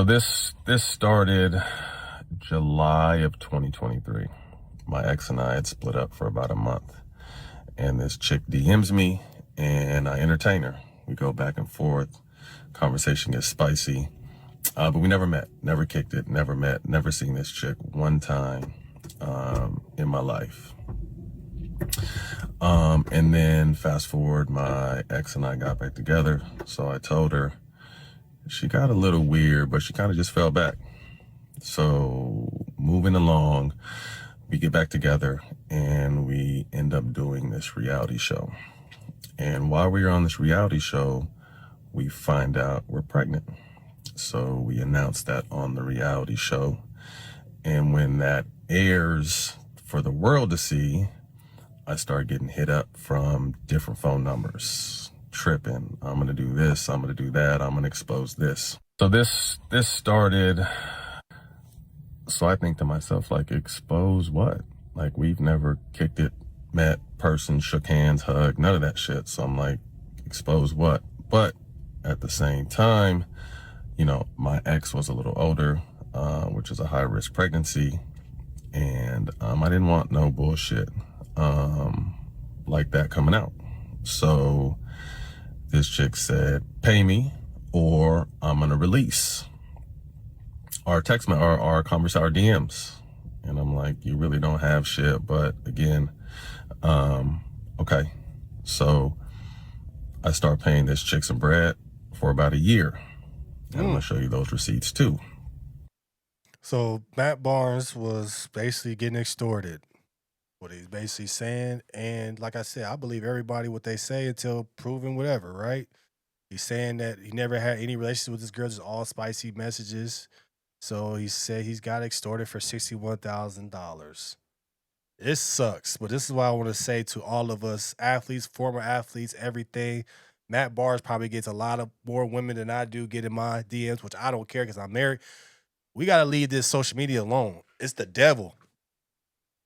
So this started July of 2023. My ex and I had split up for about a month, and this chick DMs me, and I entertain her. We go back and forth. Conversation gets spicy, but we never met, never kicked it, never met, never seen this chick one time in my life. And then fast forward, my ex and I got back together. So I told her. She got a little weird, but she kind of just fell back. So moving along, we get back together and we end up doing this reality show. And while we are on this reality show, we find out we're pregnant. So we announce that on the reality show. And when that airs for the world to see, I start getting hit up from different phone numbers. Tripping. I'm going to do this. I'm going to do that. I'm going to expose this. So this started. So I think to myself, like, expose what? Like, we've never kicked it, met, person, shook hands, hugged, none of that shit. So I'm like, expose what? But at the same time, you know, my ex was a little older, which is a high risk pregnancy. And I didn't want no bullshit like that coming out. So this chick said, pay me or I'm going to release our text, our conversation, our DMs. And I'm like, you really don't have shit. But again, okay. So I start paying this chick some bread for about a year. And I'm going to show you those receipts too. So Matt Barnes was basically getting extorted. What he's basically saying, and like I said, I believe everybody what they say until proven whatever, right? He's saying that he never had any relationship with this girl, just all spicy messages. So he said he's got extorted for $61,000. It sucks, but this is why I want to say to all of us athletes, former athletes, everything. Matt Barnes probably gets a lot of more women than I do get in my DMs, which I don't care because I'm married. We got to leave this social media alone. It's the devil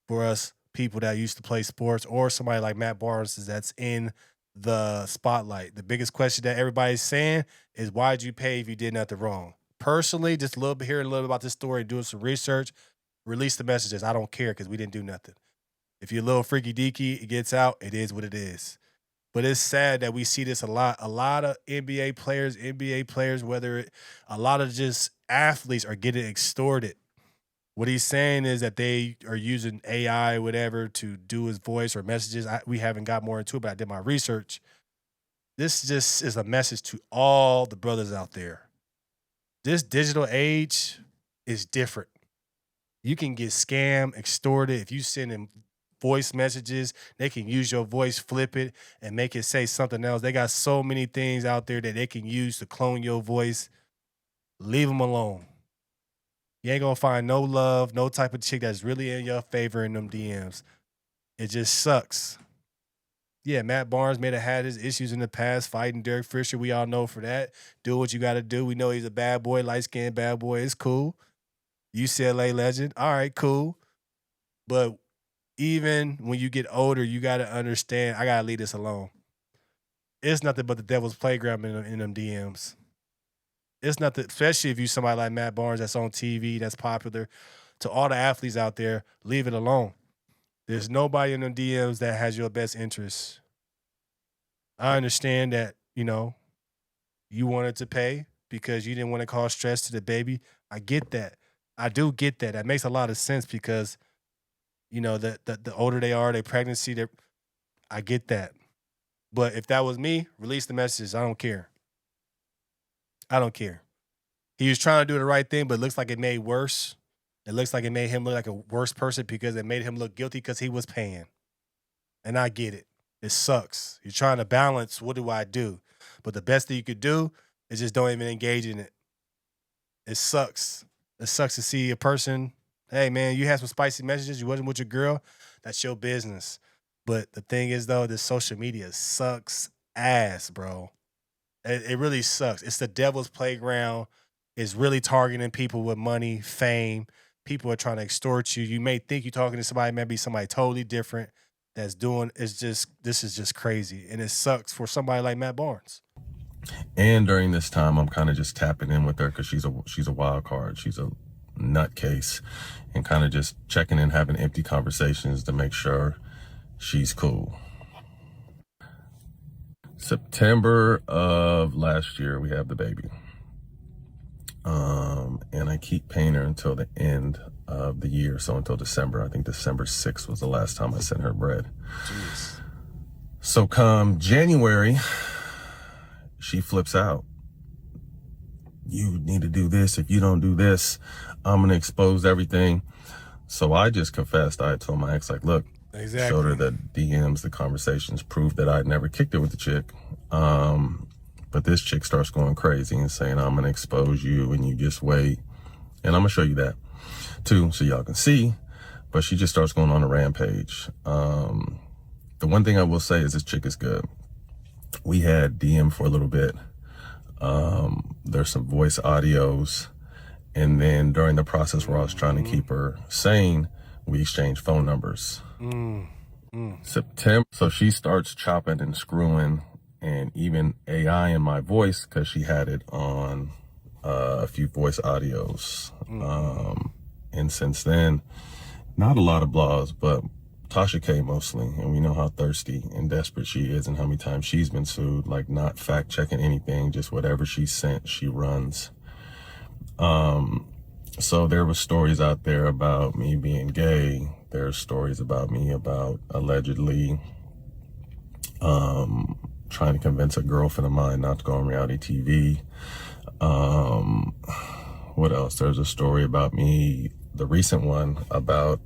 for us people that used to play sports or somebody like Matt Barnes that's in the spotlight. The biggest question that everybody's saying is why'd you pay if you did nothing wrong? Personally, just a little bit hearing a little bit about this story, doing some research, release the messages. I don't care because we didn't do nothing. If you're a little freaky deaky, it gets out, it is what it is. But it's sad that we see this a lot. A lot of NBA players, a lot of just athletes are getting extorted. What he's saying is that they are using AI, whatever, to do his voice or messages. We haven't got more into it, but I did my research. This just is a message to all the brothers out there. This digital age is different. You can get scammed, extorted. If you send them voice messages, they can use your voice, flip it, and make it say something else. They got so many things out there that they can use to clone your voice. Leave them alone. You ain't gonna find no love, no type of chick that's really in your favor in them DMs. It just sucks. Yeah, Matt Barnes may have had his issues in the past fighting Derek Fisher. We all know for that. Do what you got to do. We know he's a bad boy, light skinned bad boy. It's cool. UCLA legend. All right, cool. But even when you get older, you got to understand. I got to leave this alone. It's nothing but the devil's playground in them DMs. It's nothing, especially if you somebody like Matt Barnes that's on TV, that's popular. To all the athletes out there, leave it alone. There's nobody in them DMs that has your best interests. I understand that, you wanted to pay because you didn't want to cause stress to the baby. I get that. I do get that. That makes a lot of sense because, the older they are, their pregnancy, I get that. But if that was me, release the messages. I don't care. I don't care. He was trying to do the right thing, but it looks like it made worse. It looks like it made him look like a worse person because it made him look guilty because he was paying. And I get it. It sucks. You're trying to balance, what do I do? But the best thing you could do is just don't even engage in it. It sucks. It sucks to see a person, hey man, you had some spicy messages, you wasn't with your girl, that's your business. But the thing is though, this social media sucks ass, bro. It really sucks. It's the devil's playground. It's really targeting people with money, fame. People are trying to extort you. You may think you're talking to somebody, maybe somebody totally different this is just crazy. And it sucks for somebody like Matt Barnes. And during this time, I'm kind of just tapping in with her because she's a wild card. She's a nutcase, and kind of just checking in, having empty conversations to make sure she's cool. September of last year, we have the baby. And I keep paying her until the end of the year, so until December. I think December 6th was the last time I sent her bread. Jeez. So come January, she flips out. You need to do this. If you don't do this, I'm going to expose everything. So I just confessed. I told my ex, like, look, Exactly. showed her the DMs, the conversations, proved that I'd never kicked it with the chick. But this chick starts going crazy and saying, I'm going to expose you and you just wait. And I'm going to show you that too, so y'all can see. But she just starts going on a rampage. The one thing I will say is this chick is good. We had DM for a little bit. There's some voice audios. And then during the process where I was trying to keep her sane, we exchanged phone numbers. September. So she starts chopping and screwing, and even AI in my voice, because she had it on a few voice audios. And since then, not a lot of blogs, but Tasha K mostly. And we know how thirsty and desperate she is and how many times she's been sued, like not fact checking anything, just whatever she sent, she runs. So there were stories out there about me being gay. There's stories about me about allegedly trying to convince a girlfriend of mine not to go on reality TV. What else? There's a story about me, the recent one, about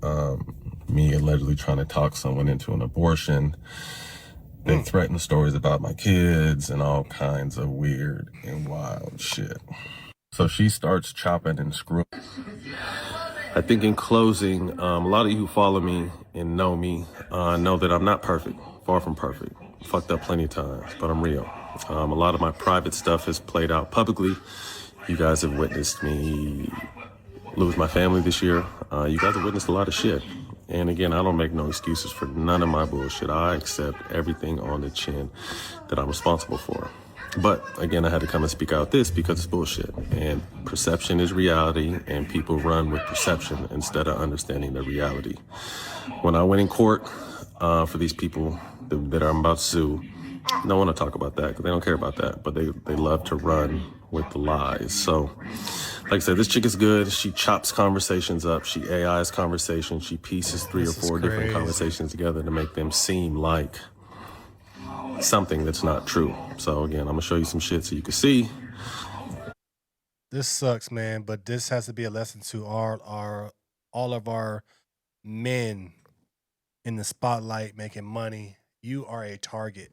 me allegedly trying to talk someone into an abortion. They threatened stories about my kids and all kinds of weird and wild shit. So she starts chopping and screwing. I think in closing, a lot of you who follow me and know me know that I'm not perfect, far from perfect. Fucked up plenty of times, but I'm real. A lot of my private stuff has played out publicly. You guys have witnessed me lose my family this year. You guys have witnessed a lot of shit. And again, I don't make no excuses for none of my bullshit. I accept everything on the chin that I'm responsible for. But again, I had to come and speak out this because it's bullshit. And perception is reality, and people run with perception instead of understanding the reality. When I went in court for these people that I'm about to sue, no one to talk about that because they don't care about that, but they love to run with the lies. So, like I said, this chick is good. She chops conversations up. She AIs conversations. She pieces three or four different conversations together to make them seem like something that's not true. So again, I'm gonna show you some shit so you can see. This sucks, man, but this has to be a lesson to all of our men in the spotlight making money. You are a target.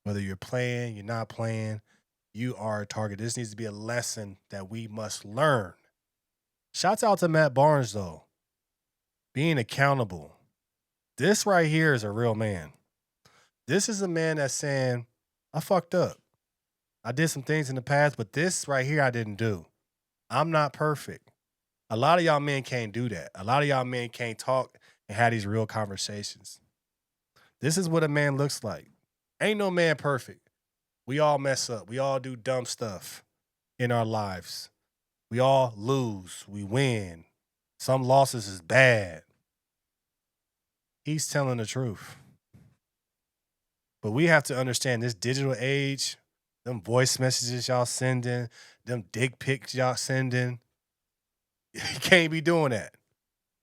Whether you're playing, you're not playing, you are a target. This needs to be a lesson that we must learn. Shouts out to Matt Barnes, though. Being accountable. This right here is a real man. This is a man that's saying, I fucked up. I did some things in the past, but this right here I didn't do. I'm not perfect. A lot of y'all men can't do that. A lot of y'all men can't talk and have these real conversations. This is what a man looks like. Ain't no man perfect. We all mess up. We all do dumb stuff in our lives. We all lose. We win. Some losses is bad. He's telling the truth. But we have to understand this digital age, them voice messages y'all sending, them dick pics y'all sending. He can't be doing that.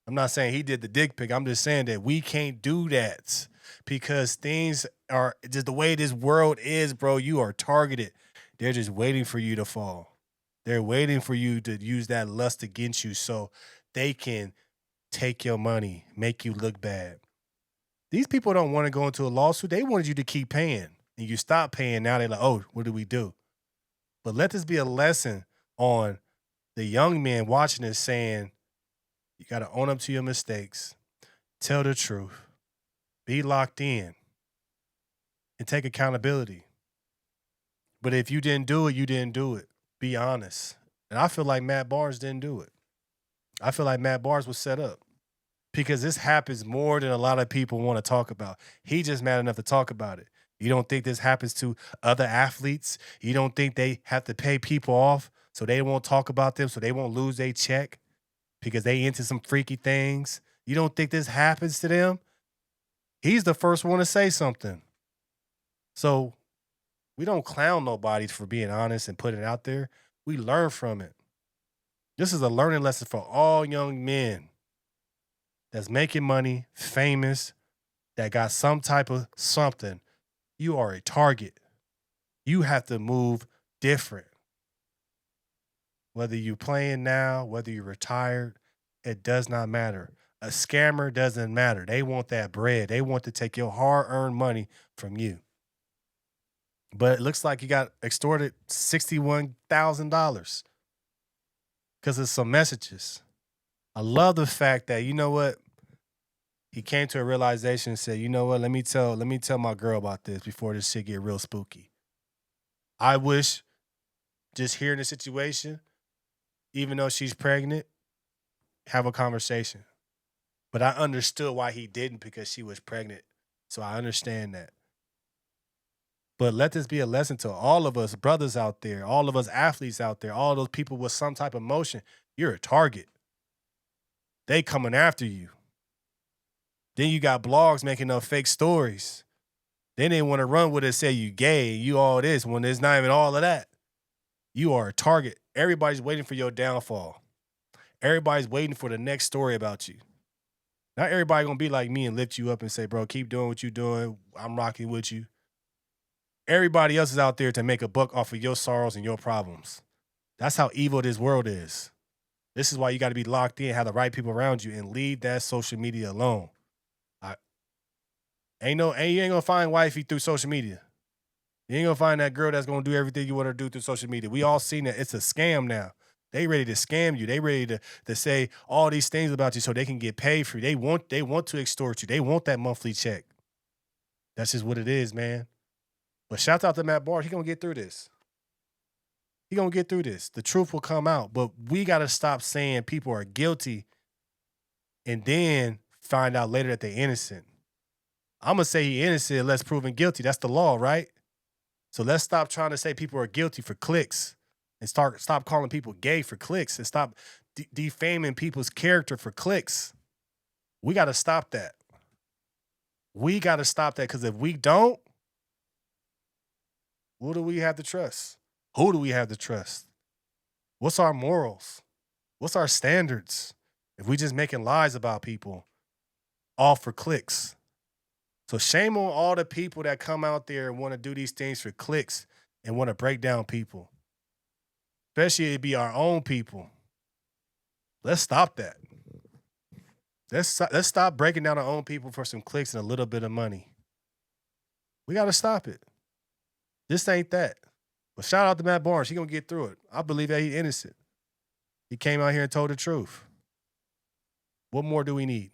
I'm not saying he did the dick pic. I'm just saying that we can't do that because things are just the way this world is, bro. You are targeted. They're just waiting for you to fall. They're waiting for you to use that lust against you so they can take your money, make you look bad. These people don't want to go into a lawsuit. They wanted you to keep paying. And you stop paying. Now they're like, oh, what do we do? But let this be a lesson on the young men watching this saying, you got to own up to your mistakes, tell the truth, be locked in, and take accountability. But if you didn't do it, you didn't do it. Be honest. And I feel like Matt Barnes didn't do it. I feel like Matt Barnes was set up because this happens more than a lot of people want to talk about. He just mad enough to talk about it. You don't think this happens to other athletes? You don't think they have to pay people off so they won't talk about them, so they won't lose their check because they into some freaky things? You don't think this happens to them? He's the first one to say something. So we don't clown nobody for being honest and putting it out there. We learn from it. This is a learning lesson for all young men that's making money, famous, that got some type of something. You are a target. You have to move different. Whether you're playing now, whether you're retired, it does not matter. A scammer doesn't matter. They want that bread. They want to take your hard earned money from you. But it looks like you got extorted $61,000 because of some messages. I love the fact that, you know what? He came to a realization and said, you know what? Let me tell my girl about this before this shit get real spooky. I wish, just hearing the situation, even though she's pregnant, have a conversation. But I understood why he didn't, because she was pregnant. So I understand that. But let this be a lesson to all of us brothers out there, all of us athletes out there, all those people with some type of motion. You're a target. They coming after you. Then you got blogs making up fake stories. Then they want to run with it, say you gay, you all this, when there's not even all of that. You are a target. Everybody's waiting for your downfall. Everybody's waiting for the next story about you. Not everybody gonna be like me and lift you up and say, bro, keep doing what you're doing. I'm rocking with you. Everybody else is out there to make a buck off of your sorrows and your problems. That's how evil this world is. This is why you got to be locked in, have the right people around you, and leave that social media alone. You ain't gonna find wifey through social media. You ain't gonna find that girl that's gonna do everything you want her to do through social media. We all seen that it's a scam now. They ready to scam you. They ready to say all these things about you so they can get paid for you. They want to extort you. They want that monthly check. That's just what it is, man. But shout out to Matt Barnes. He gonna get through this. He gonna get through this. The truth will come out. But we gotta stop saying people are guilty and then find out later that they're innocent. I'm gonna say he innocent unless proven guilty. That's the law, right? So let's stop trying to say people are guilty for clicks and stop calling people gay for clicks and stop defaming people's character for clicks. We got to stop that. We got to stop that, because if we don't, what do we have to trust? Who do we have to trust? What's our morals? What's our standards? If we just making lies about people, all for clicks. So shame on all the people that come out there and want to do these things for clicks and want to break down people. Especially it be our own people. Let's stop that. Let's stop breaking down our own people for some clicks and a little bit of money. We got to stop it. This ain't that. But shout out to Matt Barnes. He going to get through it. I believe that he's innocent. He came out here and told the truth. What more do we need?